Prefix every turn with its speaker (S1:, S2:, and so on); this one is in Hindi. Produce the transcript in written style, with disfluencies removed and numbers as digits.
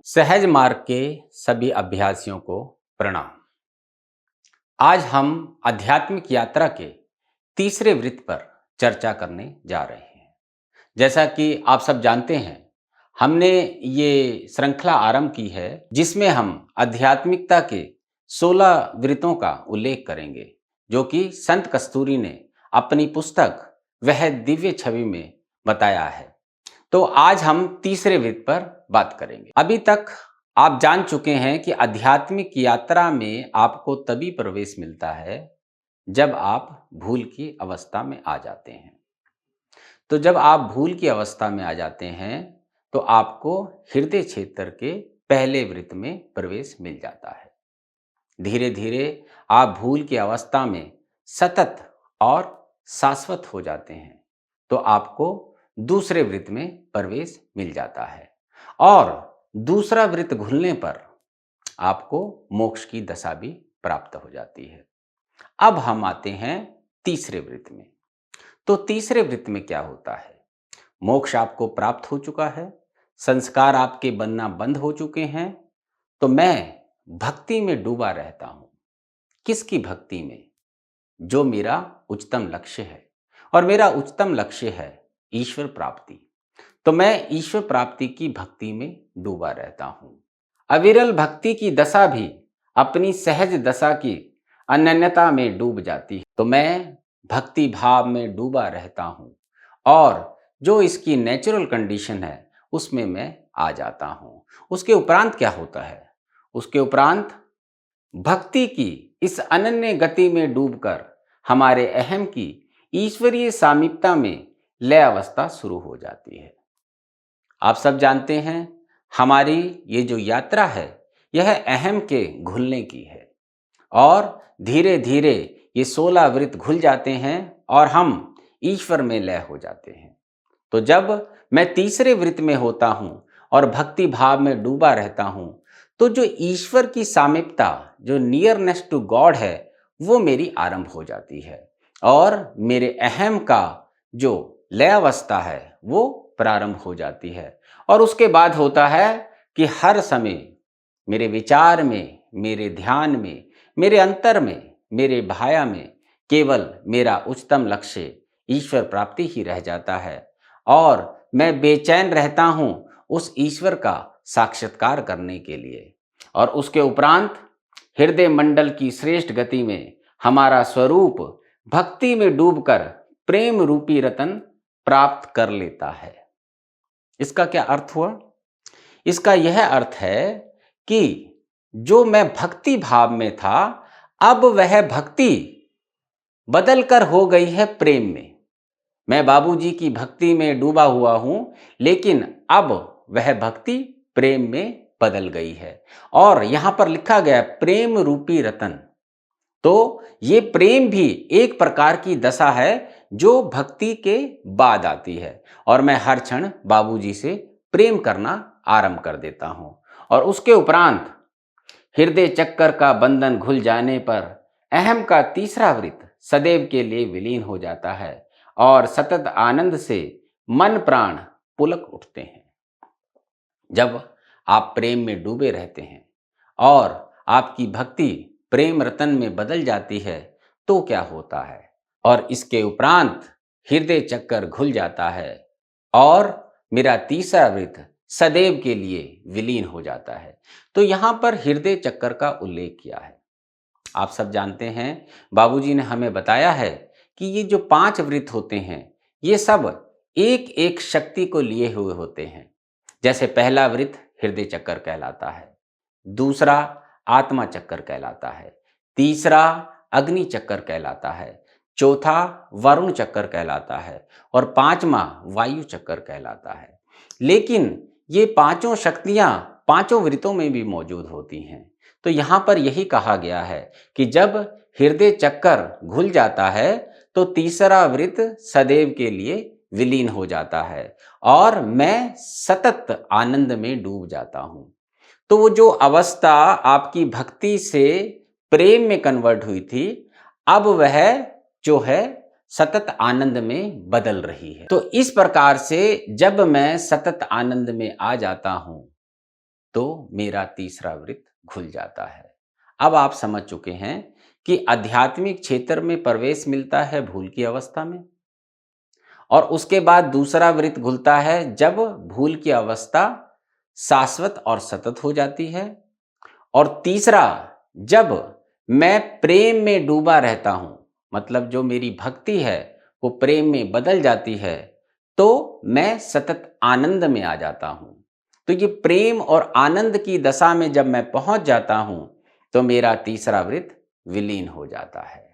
S1: सहज मार्ग के सभी अभ्यासियों को प्रणाम। आज हम आध्यात्मिक यात्रा के तीसरे वृत्त पर चर्चा करने जा रहे हैं। जैसा कि आप सब जानते हैं, हमने ये श्रृंखला आरंभ की है जिसमें हम आध्यात्मिकता के 16 वृत्तों का उल्लेख करेंगे, जो कि संत कस्तूरी ने अपनी पुस्तक वह दिव्य छवि में बताया है। तो आज हम तीसरे वृत्त पर बात करेंगे। अभी तक आप जान चुके हैं कि आध्यात्मिक यात्रा में आपको तभी प्रवेश मिलता है जब आप भूल की अवस्था में आ जाते हैं। तो जब आप भूल की अवस्था में आ जाते हैं तो आपको हृदय क्षेत्र के पहले वृत्त में प्रवेश मिल जाता है। धीरे धीरे आप भूल की अवस्था में सतत और शाश्वत हो जाते हैं तो आपको दूसरे वृत्त में प्रवेश मिल जाता है और दूसरा वृत्त खुलने पर आपको मोक्ष की दशा भी प्राप्त हो जाती है। अब हम आते हैं तीसरे वृत्त में। तो तीसरे वृत्त में क्या होता है? मोक्ष आपको प्राप्त हो चुका है, संस्कार आपके बनना बंद हो चुके हैं, तो मैं भक्ति में डूबा रहता हूं। किसकी भक्ति में? जो मेरा उच्चतम लक्ष्य है, और मेरा उच्चतम लक्ष्य है ईश्वर प्राप्ति। तो मैं ईश्वर प्राप्ति की भक्ति में डूबा रहता हूं। अविरल भक्ति की दशा भी अपनी सहज दशा की अनन्यता में डूब जाती है। तो मैं भक्ति भाव में डूबा रहता हूं और जो इसकी नेचुरल कंडीशन है उसमें मैं आ जाता हूं। उसके उपरांत क्या होता है? उसके उपरांत भक्ति की इस अनन्य गति में डूबकर हमारे अहम की ईश्वरीय सामीप्यता में लय अवस्था शुरू हो जाती है। आप सब जानते हैं, हमारी ये जो यात्रा है यह अहम के घुलने की है और धीरे धीरे ये 16 वृत्त घुल जाते हैं और हम ईश्वर में लय हो जाते हैं। तो जब मैं तीसरे वृत्त में होता हूँ और भक्ति भाव में डूबा रहता हूँ तो जो ईश्वर की सामीप्यता, जो नियरनेस टू गॉड है, वो मेरी आरंभ हो जाती है और मेरे अहम का जो लय अवस्था है वो प्रारंभ हो जाती है। और उसके बाद होता है कि हर समय मेरे विचार में, मेरे ध्यान में, मेरे अंतर में, मेरे भाया में केवल मेरा उच्चतम लक्ष्य ईश्वर प्राप्ति ही रह जाता है और मैं बेचैन रहता हूँ उस ईश्वर का साक्षात्कार करने के लिए। और उसके उपरांत हृदय मंडल की श्रेष्ठ गति में हमारा स्वरूप भक्ति में डूबकर प्रेम रूपी रतन प्राप्त कर लेता है। इसका क्या अर्थ हुआ? इसका यह अर्थ है कि जो मैं भक्ति भाव में था, अब वह भक्ति बदलकर हो गई है प्रेम में। मैं बाबूजी की भक्ति में डूबा हुआ हूं, लेकिन अब वह भक्ति प्रेम में बदल गई है और यहां पर लिखा गया प्रेम रूपी रतन। तो ये प्रेम भी एक प्रकार की दशा है जो भक्ति के बाद आती है और मैं हर क्षण बाबूजी से प्रेम करना आरंभ कर देता हूं। और उसके उपरांत हृदय चक्कर का बंधन खुल जाने पर अहम का तीसरा वृत्त सदैव के लिए विलीन हो जाता है और सतत आनंद से मन प्राण पुलक उठते हैं। जब आप प्रेम में डूबे रहते हैं और आपकी भक्ति प्रेम रतन में बदल जाती है तो क्या होता है? और इसके उपरांत हृदय चक्कर खुल जाता है और मेरा तीसरा वृत्त सदैव के लिए विलीन हो जाता है। तो यहां पर हृदय चक्कर का उल्लेख किया है। आप सब जानते हैं, बाबूजी ने हमें बताया है कि ये जो 5 वृत्त होते हैं ये सब एक एक शक्ति को लिए हुए होते हैं। जैसे पहला वृत्त हृदय चक्कर कहलाता है, दूसरा आत्मा चक्कर कहलाता है, तीसरा अग्नि चक्कर कहलाता है, चौथा वरुण चक्कर कहलाता है और पांचवा वायु चक्कर कहलाता है। लेकिन ये पांचों शक्तियां पांचों वृत्तों में भी मौजूद होती हैं। तो यहां पर यही कहा गया है कि जब हृदय चक्कर घुल जाता है तो तीसरा वृत्त सदैव के लिए विलीन हो जाता है और मैं सतत आनंद में डूब जाता हूं। तो वो जो अवस्था आपकी भक्ति से प्रेम में कन्वर्ट हुई थी, अब वह जो है सतत आनंद में बदल रही है। तो इस प्रकार से जब मैं सतत आनंद में आ जाता हूं तो मेरा तीसरा वृत्त खुल जाता है। अब आप समझ चुके हैं कि आध्यात्मिक क्षेत्र में प्रवेश मिलता है भूल की अवस्था में, और उसके बाद दूसरा वृत्त खुलता है जब भूल की अवस्था शाश्वत और सतत हो जाती है, और तीसरा जब मैं प्रेम में डूबा रहता हूं, मतलब जो मेरी भक्ति है वो प्रेम में बदल जाती है, तो मैं सतत आनंद में आ जाता हूं। तो ये प्रेम और आनंद की दशा में जब मैं पहुंच जाता हूं तो मेरा तीसरा वृत्त विलीन हो जाता है।